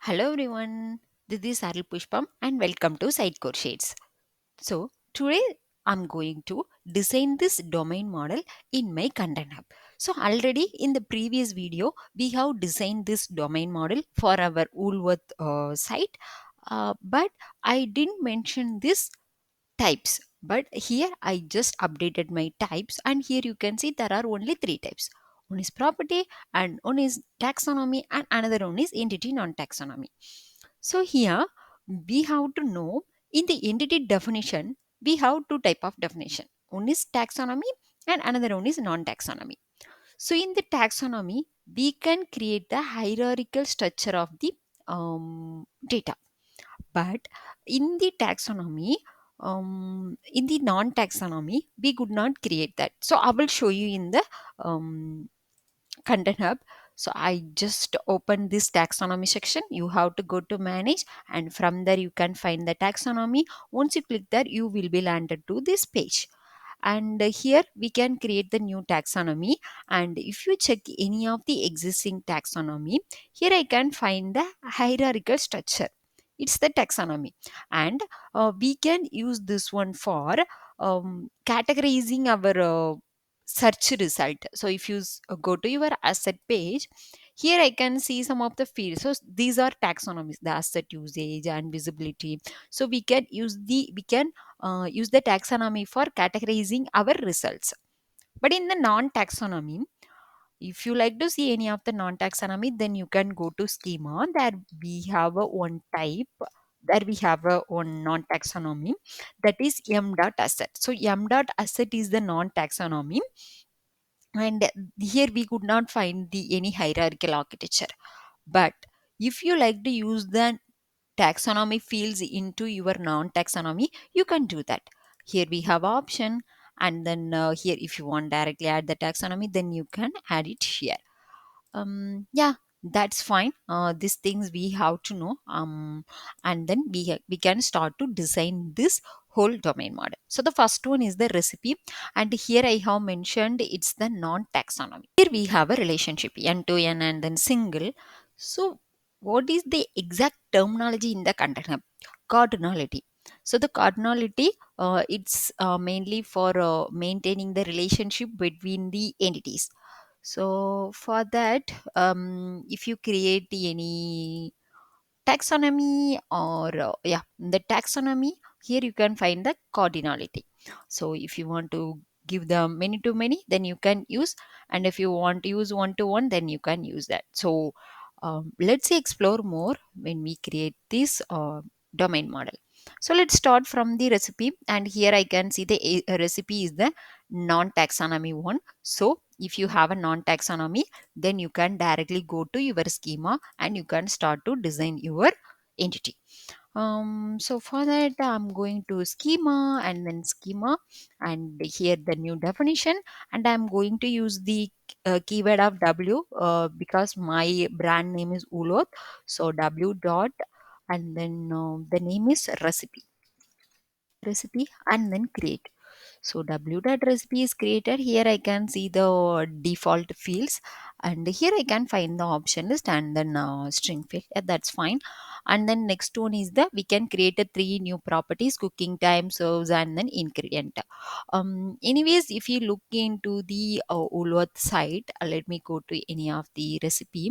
Hello everyone, this is Arul Pushpam and welcome to Sitecore Shades. So today I'm going to design this domain model in my Content Hub. So already in the previous video we have designed this domain model for our Woolworth site, but I didn't mention this types. But here I just updated my types, and here you can see there are only three types. One is property, and one is taxonomy, and another one is entity non-taxonomy. So here we have to know, in the entity definition we have two type of definition. One is taxonomy and another one is non-taxonomy. So in the taxonomy we can create the hierarchical structure of the data, but in the taxonomy, in the non-taxonomy we could not create that. So I will show you in the um, Content Hub. So I just open this taxonomy section. You have to go to manage, and from there you can find the taxonomy. Once you click there, you will be landed to this page. And here we can create the new taxonomy. And if you check any of the existing taxonomy, here I can find the hierarchical structure. It's the taxonomy, and we can use this one for categorizing our search result. So if you go to your asset page, here I can see some of the fields. So these are taxonomies: the asset usage and visibility. So we can use the taxonomy for categorizing our results. But in the non-taxonomy, if you like to see any of the non-taxonomy, then you can go to schema. There we have a one type. There we have a one non-taxonomy, that is m dot asset. So m dot asset is the non-taxonomy, and here we could not find the any hierarchical architecture. But if you like to use the taxonomy fields into your non-taxonomy, you can do that. Here we have option, and then here if you want directly add the taxonomy, then you can add it here. Yeah, that's fine. These things we have to know, and then we can start to design this whole domain model. So the first one is the recipe, and here I have mentioned it's the non-taxonomy. Here we have a relationship n to n and then single. So what is the exact terminology in the Content Hub? Cardinality. So the cardinality, it's mainly for maintaining the relationship between the entities. So for that, if you create any taxonomy, or yeah, the taxonomy, here you can find the cardinality. So if you want to give the many to many, then you can use, and if you want to use one to one, then you can use that. So let's explore more when we create this domain model. So let's start from the recipe, and here I can see the recipe is the non-taxonomy one. So if you have a non-taxonomy, then you can directly go to your schema and you can start to design your entity. So for that I'm going to schema, and then schema, and here the new definition, and I'm going to use the keyword of w, because my brand name is Ulot. So w dot, and then the name is recipe, and then create. So w dot recipe is created. Here I can see the default fields, and here I can find the option list, and then string field. Yeah, that's fine. And then next one is the, we can create a three new properties: cooking time, serves, and then ingredient. Anyways, if you look into the Woolworth site, let me go to any of the recipe,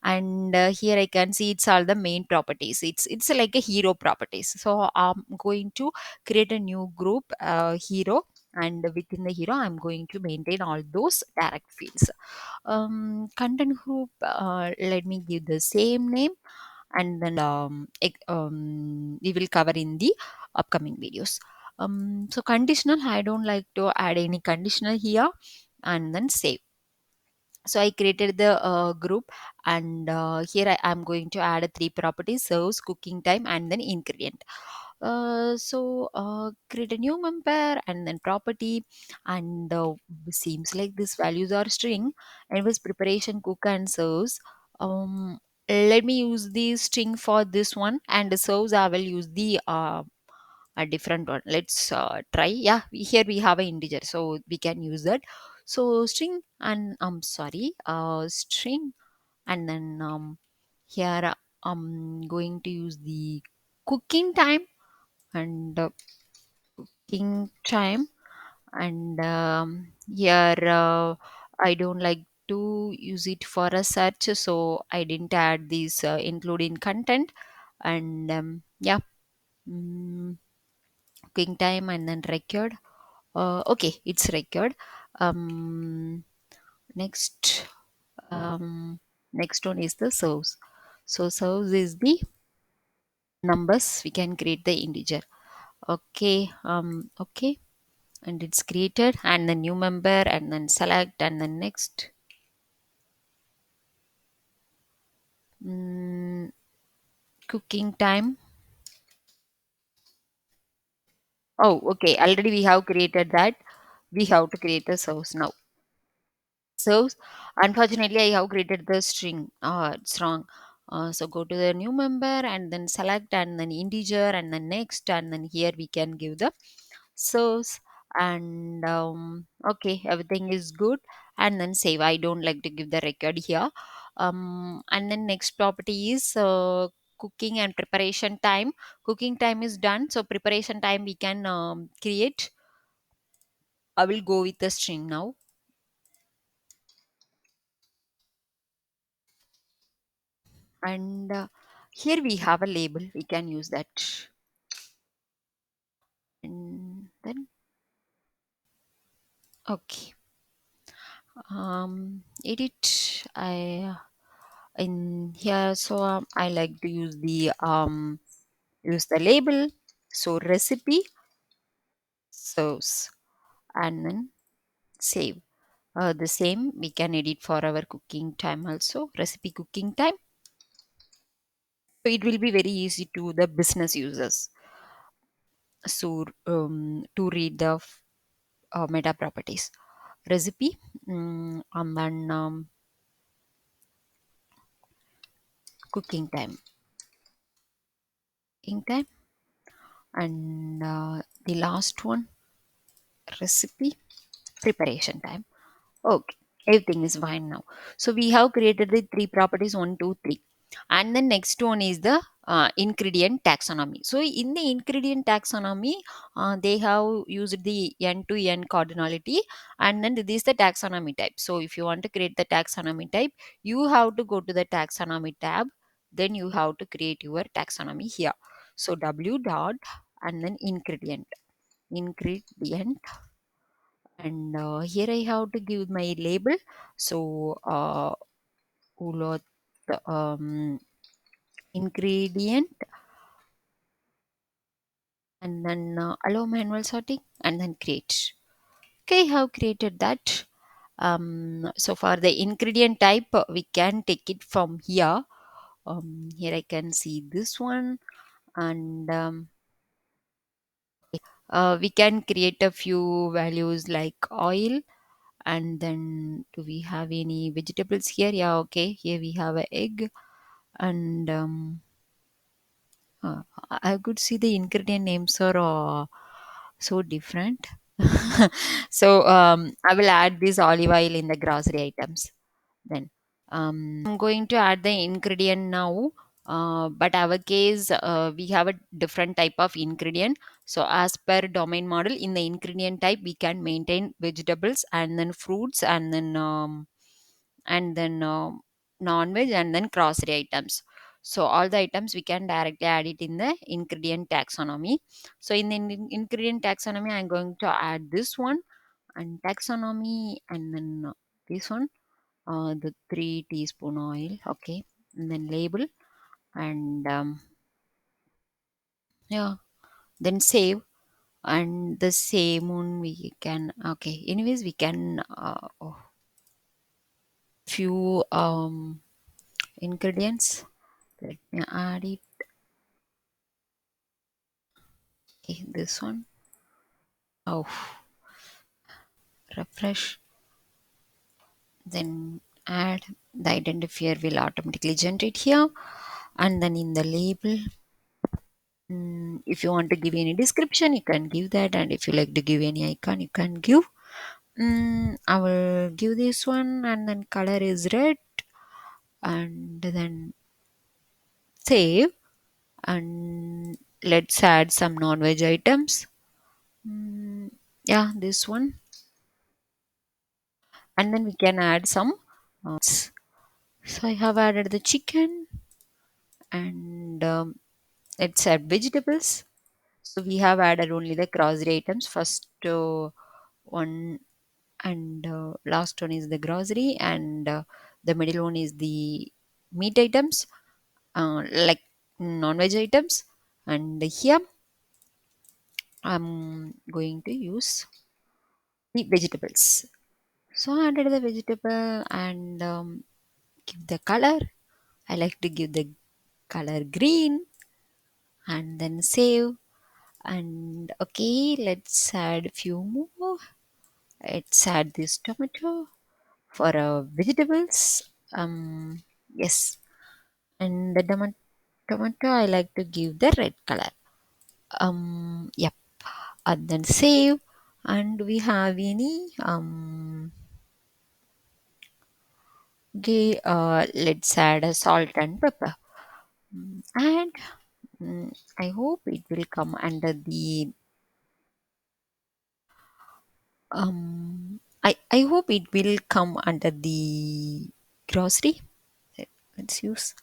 and here I can see it's all the main properties. It's like a hero properties. So I'm going to create a new group, hero, and within the hero I'm going to maintain all those direct fields. Content group, let me give the same name, and then we will cover in the upcoming videos. So conditional, I don't like to add any conditional here, and then save. So I created the group, and here I am going to add three properties: serves, cooking time, and then ingredient. Create a new member, and then property, and seems like these values are string, and it was preparation, cook, and serves. Let me use the string for this one, and the serves I will use the a different one. Let's try. Yeah, here we have an integer, so we can use that. So string, and I'm sorry, string, and then here I'm going to use the cooking time and cooking time and here I don't like to use it for a search, so I didn't add these including content and yeah. mm, Cooking time and then record. Okay, it's record. um Next, next one is the serves. So serves is the numbers. We can create the integer. Okay, okay, and it's created and the new member and then select and then next. mm, Cooking time. Oh, okay, already we have created that. We have to create the serves now. Serves. Unfortunately, I have created the string. It's wrong. So go to the new member and then select and then integer and then next and then here we can give the serves and okay, everything is good and then save. I don't like to give the record here. And then next property is cooking and preparation time. Cooking time is done, so preparation time we can create. I will go with the string now. And here we have a label, we can use that. And then okay, edit. I in here, so I like to use the label. So recipe sauce and then save. The same we can edit for our cooking time also, recipe cooking time. So it will be very easy to the business users. So to read the meta properties recipe, and then cooking time and the last one recipe preparation time. Okay, everything is fine now. So we have created the three properties, one, two, three. And the next one is the ingredient taxonomy. So in the ingredient taxonomy, they have used the n to n cardinality, and then this is the taxonomy type. So if you want to create the taxonomy type, you have to go to the taxonomy tab. Then you have to create your taxonomy here. So w dot and then ingredient and here I have to give my label. So ulot ingredient and then allow manual sorting and then create. Okay, I have created that. So for the ingredient type, we can take it from here. Here I can see this one and we can create a few values like oil. And then do we have any vegetables here? Yeah, okay, here we have a egg and I could see the ingredient names are so different. So I will add this olive oil in the grocery items then. I'm going to add the ingredient now, but our case we have a different type of ingredient. So as per domain model, in the ingredient type we can maintain vegetables and then fruits and then non-veg and then grocery items. So all the items we can directly add it in the ingredient taxonomy. So in the ingredient taxonomy, I'm going to add this one and taxonomy and then this one, the 3 teaspoon oil. Okay, and then label and yeah, then save. And the same one we can, okay, anyways we can few ingredients. Let me add it. Okay, this one. Oh, refresh. Then add. The identifier will automatically generate here. And then in the label, if you want to give any description, you can give that. And if you like to give any icon, you can give. I will give this one, and then color is red. And then Save, and let's add some non-veg items. Mm, yeah, this one, and then we can add some. So I have added the chicken, and let's add vegetables. So we have added only the grocery items. First one and last one is the grocery, and the middle one is the meat items, like non-veg items. And here I'm going to use the vegetables. So I added the vegetable and give the color. I like to give the color green and then save. And okay, let's add a few more. Let's add this tomato for vegetables. Yes, and the tomato I like to give the red color. Yep, and then save. And we have any okay, let's add a salt and pepper. And I hope it will come under the I hope it will come under the grocery. Let's use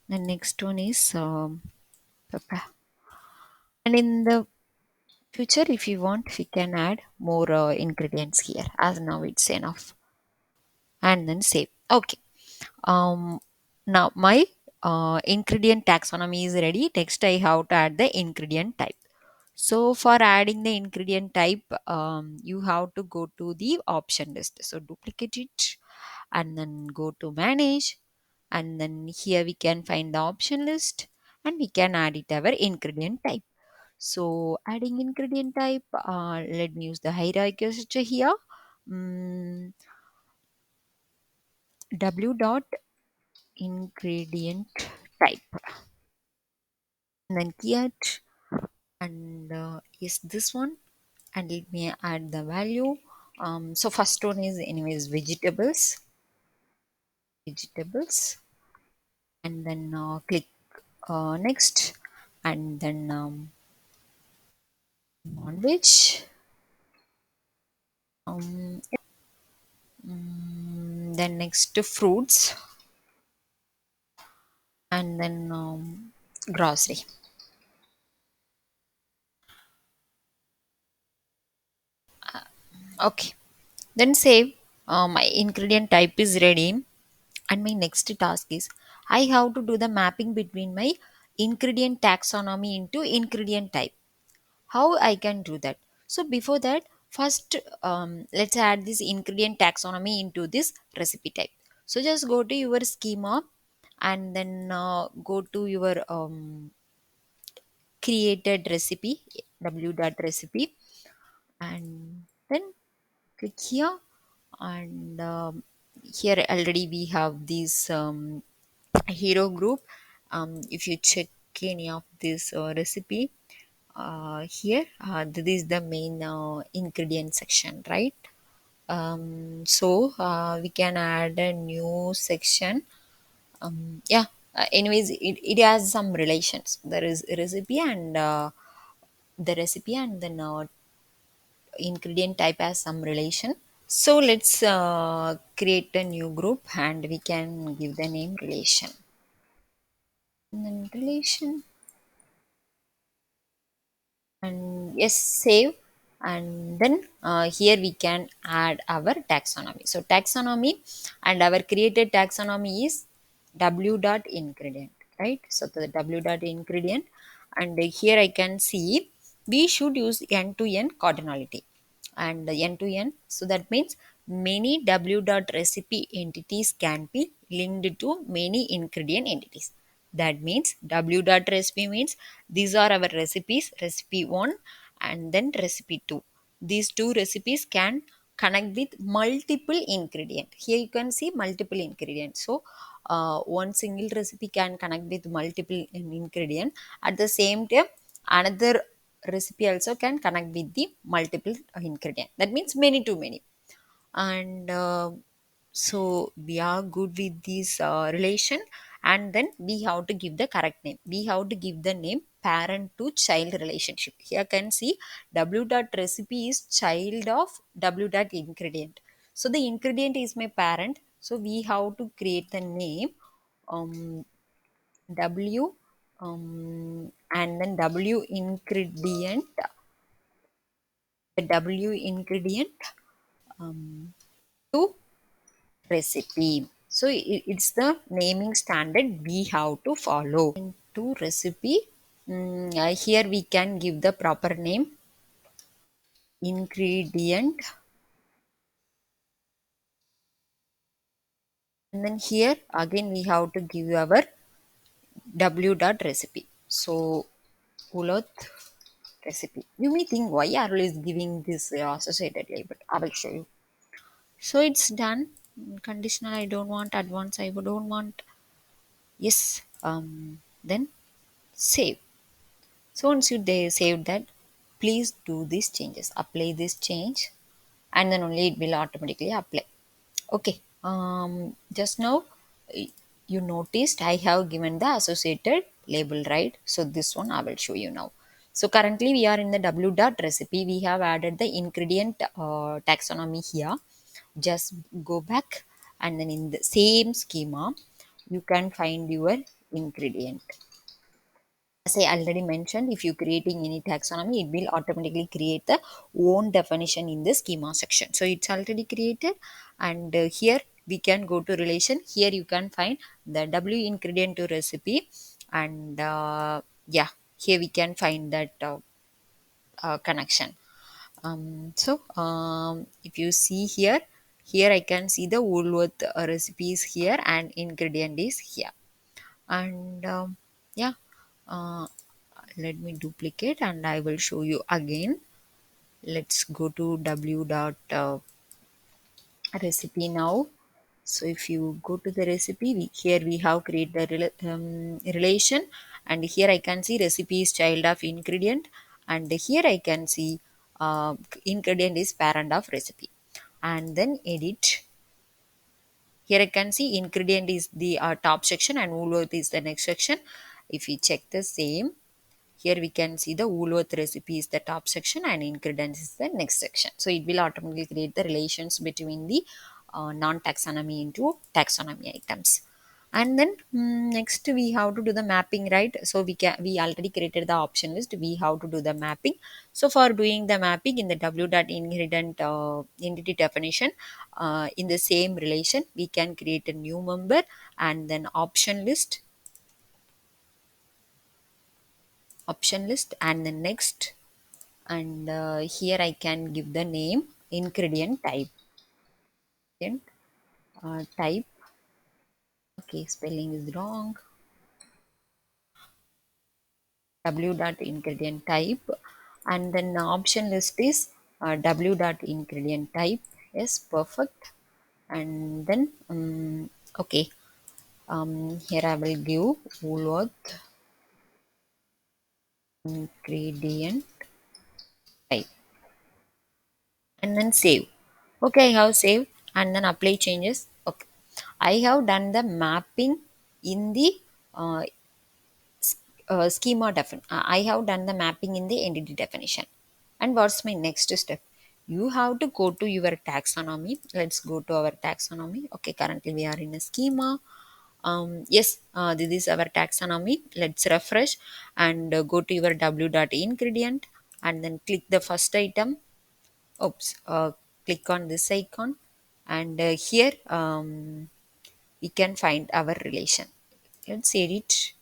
the next one is pepper. And in the future, if you want, we can add more ingredients here. As now it's enough, and then save. Okay. Um. Now my ingredient taxonomy is ready. Next, I have to add the ingredient type. So for adding the ingredient type, you have to go to the option list. So duplicate it and then go to manage, and then here we can find the option list and we can add it our ingredient type. So adding ingredient type, let me use the hierarchy structure here. Mm, w dot ingredient type, and then keyat, and is this one, and let me add the value. So first one is anyways vegetables, and then click next, and then non-veg, um, then next to fruits, and then grocery. Okay, then save. My ingredient type is ready, and my next task is I have to do the mapping between my ingredient taxonomy into ingredient type. How I can do that? So before that, first let's add this ingredient taxonomy into this recipe type. So just go to your schema, and then go to your created recipe, w dot recipe, and then click here, and here already we have this hero group. If you check any of this recipe, here this is the main ingredient section, right? So we can add a new section. Yeah, anyways, it has some relations. There is a recipe, and the recipe and then ingredient type has some relation. So let's create a new group, and we can give the name relation, and then relation, and yes, save. And then here we can add our taxonomy. So taxonomy, and our created taxonomy is w dot ingredient, right? So the w dot ingredient, and here I can see we should use end to end cardinality, and end to end, so that means many w dot recipe entities can be linked to many ingredient entities. That means w dot recipe means these are our recipes, recipe 1 and then recipe 2. These two recipes can connect with multiple ingredient. Here you can see multiple ingredients. So one single recipe can connect with multiple ingredient. At the same time, another recipe also can connect with the multiple ingredient. That means many to many. And so we are good with this relation, and then we have to give the correct name. We have to give the name parent to child relationship. Here can see w dot recipe is child of w dot ingredient. So the ingredient is my parent, so we have to create the name um, w and then w ingredient, the w ingredient um, to recipe. So it's the naming standard we have to follow. To recipe, here we can give the proper name ingredient, and then here again we have to give our w dot recipe. So uloth recipe. You may think why are always giving this associated label. I will show you. So it's done. Conditional I don't want, advanced I don't want. Yes. Then save. So once you save that, please do these changes. Apply this change, and then only it will automatically apply. Okay. Just now you noticed I have given the associated label, right? So this one I will show you now. So currently we are in the w dot recipe. We have added the ingredient taxonomy here. Just go back, and then in the same schema you can find your ingredient. As I already mentioned, if you're creating any taxonomy, it will automatically create the own definition in the schema section. So it's already created, and here we can go to relation. Here you can find the W ingredient to recipe, and yeah, here we can find that connection. If you see here, here I can see the Woolworth recipes here and ingredient is here, and yeah. Uh, Let me duplicate and I will show you again. Let's go to w dot recipe now. So if you go to the recipe, here we have created the relation, and here I can see recipe is child of ingredient, and here I can see ingredient is parent of recipe, and then edit. Here I can see ingredient is the top section and Woolworth is the next section. If we check the same, here we can see the Woolworth recipe is the top section and ingredients is the next section. So it will automatically create the relations between the non-taxonomy into taxonomy items. And then next we have to do the mapping, right? So we already created the option list. We have to do the mapping. So for doing the mapping in the w dot ingredient entity definition, in the same relation, we can create a new member and then option list and then next, and here I can give the name ingredient type. Ingredient, type. Okay, spelling is wrong. W dot ingredient type, and then the option list is w dot ingredient type. Yes, perfect. And then okay, here I will give Woolworth ingredient type and then save. Okay, I have saved and then apply changes. Okay, I have done the mapping in the uh, schema I have done the mapping in the entity definition. And what's my next step? You have to go to your taxonomy. Let's go to our taxonomy. Okay, currently we are in a schema. Yes, this is our taxonomy. Let's refresh and go to your w dot ingredient and then click the first item. Oops, click on this icon, and here we can find our relation. Let's edit.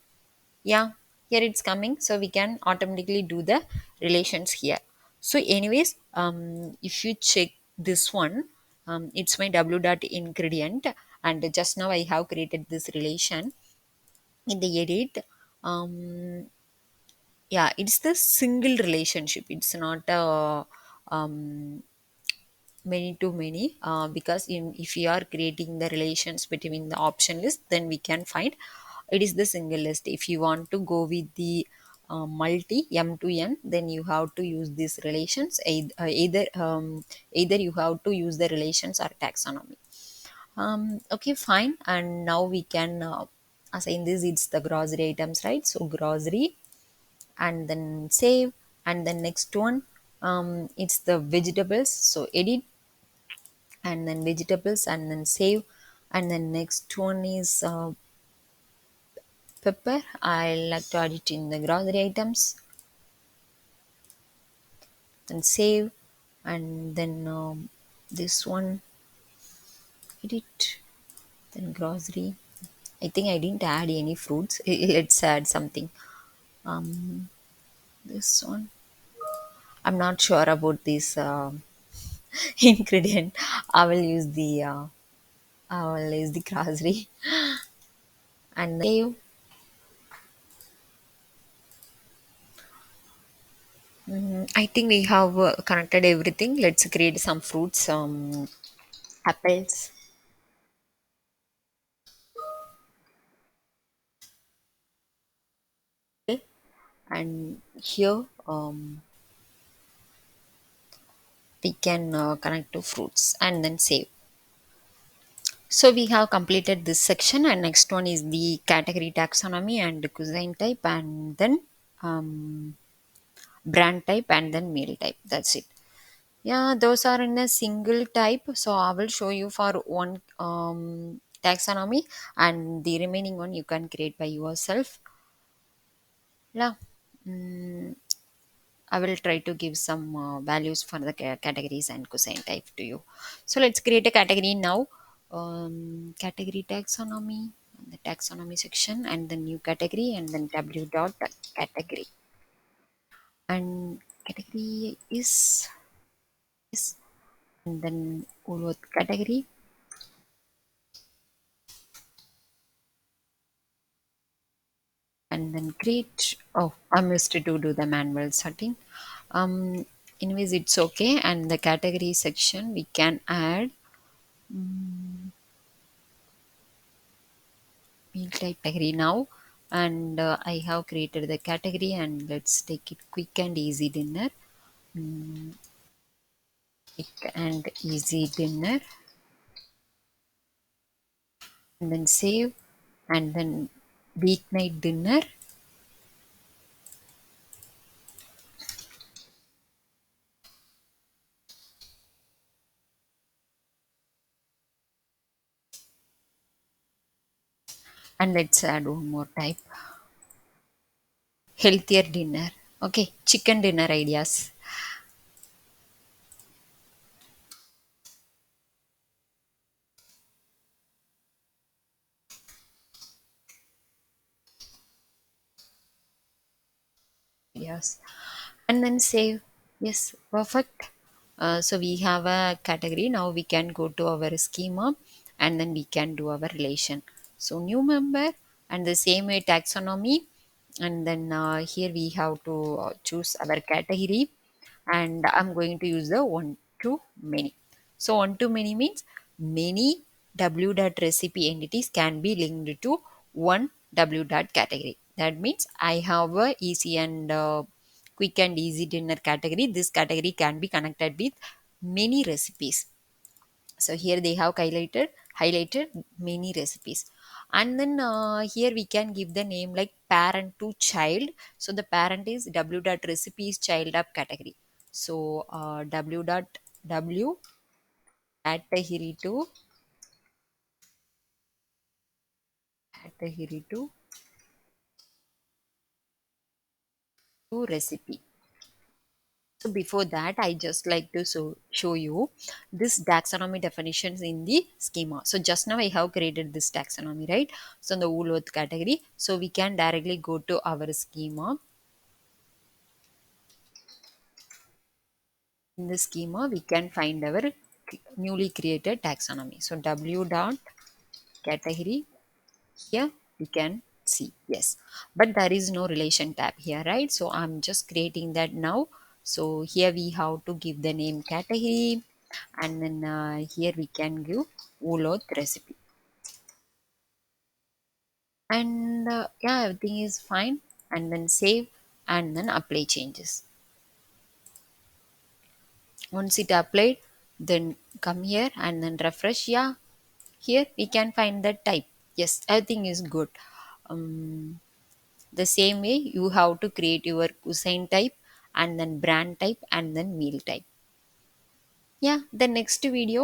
Yeah, here it's coming, so we can automatically do the relations here. So anyways, if you check this one, it's my w dot ingredient, and just now I have created this relation in the edit. Yeah, it's the single relationship, it's not a many to many, because if you are creating the relations between the option list, then we can find it is the single list. If you want to go with the multi m to n, then you have to use these relations, either you have to use the relations or taxonomy. Okay, fine, and now we can assign this, it's the grocery items, right? So grocery, and then save. And the next one, it's the vegetables, so edit, and then vegetables, and then save. And then next one is pepper. I like to add it in the grocery items, then save. And then this one, edit, then grocery. I think I didn't add any fruits. Let's add something. um this one, I'm not sure about this ingredient. I will use the I will use the grocery. And save. I think we have connected everything. Let's create some fruits. Apples. Okay. And here we can connect to fruits and then save. So we have completed this section, and next one is the category taxonomy and cuisine type, and then um, brand type, and then meal type. That's it. Yeah, those are in a single type. So I will show you for one taxonomy, and the remaining one you can create by yourself. Yeah. Mm, I will try to give some values for the categories and cosine type to you. So let's create a category now. Category taxonomy, the taxonomy section, and the new category, and then w dot category. And category is, and then Ulot category, and then create. Oh, I missed to do the manual setting. Um, Anyways, it's okay. And the category section we can add meal type category now. And I have created the category, and let's take it quick and easy dinner. Quick and easy dinner, and then save. And then weeknight dinner, and let's add one more type, healthier dinner. Okay, chicken dinner ideas. Yes, and then save. Yes, perfect. So we have a category. Now we can go to our schema, and then we can do our relation. So new member, and the same way taxonomy, and then here we have to choose our category, and I'm going to use the one to many. So one to many means many w dot recipe entities can be linked to one w dot category. That means I have a easy and quick and easy dinner category. This category can be connected with many recipes. So here they have highlighted many recipes. And then here we can give the name like parent to child. So the parent is w dot recipes child up category. So w dot w category to recipe. So before that, I just like to show you this taxonomy definitions in the schema. So just now I have created this taxonomy, right? So in the Woolworth category. So we can directly go to our schema. In the schema, we can find our newly created taxonomy. So W dot category, here we can see, yes, but there is no relation tab here, right? So I'm just creating that now. So here we have to give the name category, and then here we can give Uloth recipe, and yeah, everything is fine. And then save, and then apply changes. Once it applied, then come here and then refresh. Yeah, here we can find the type. Yes, everything is good. um, the same way you have to create your cuisine type and then brand type and then meal type. Yeah, the next video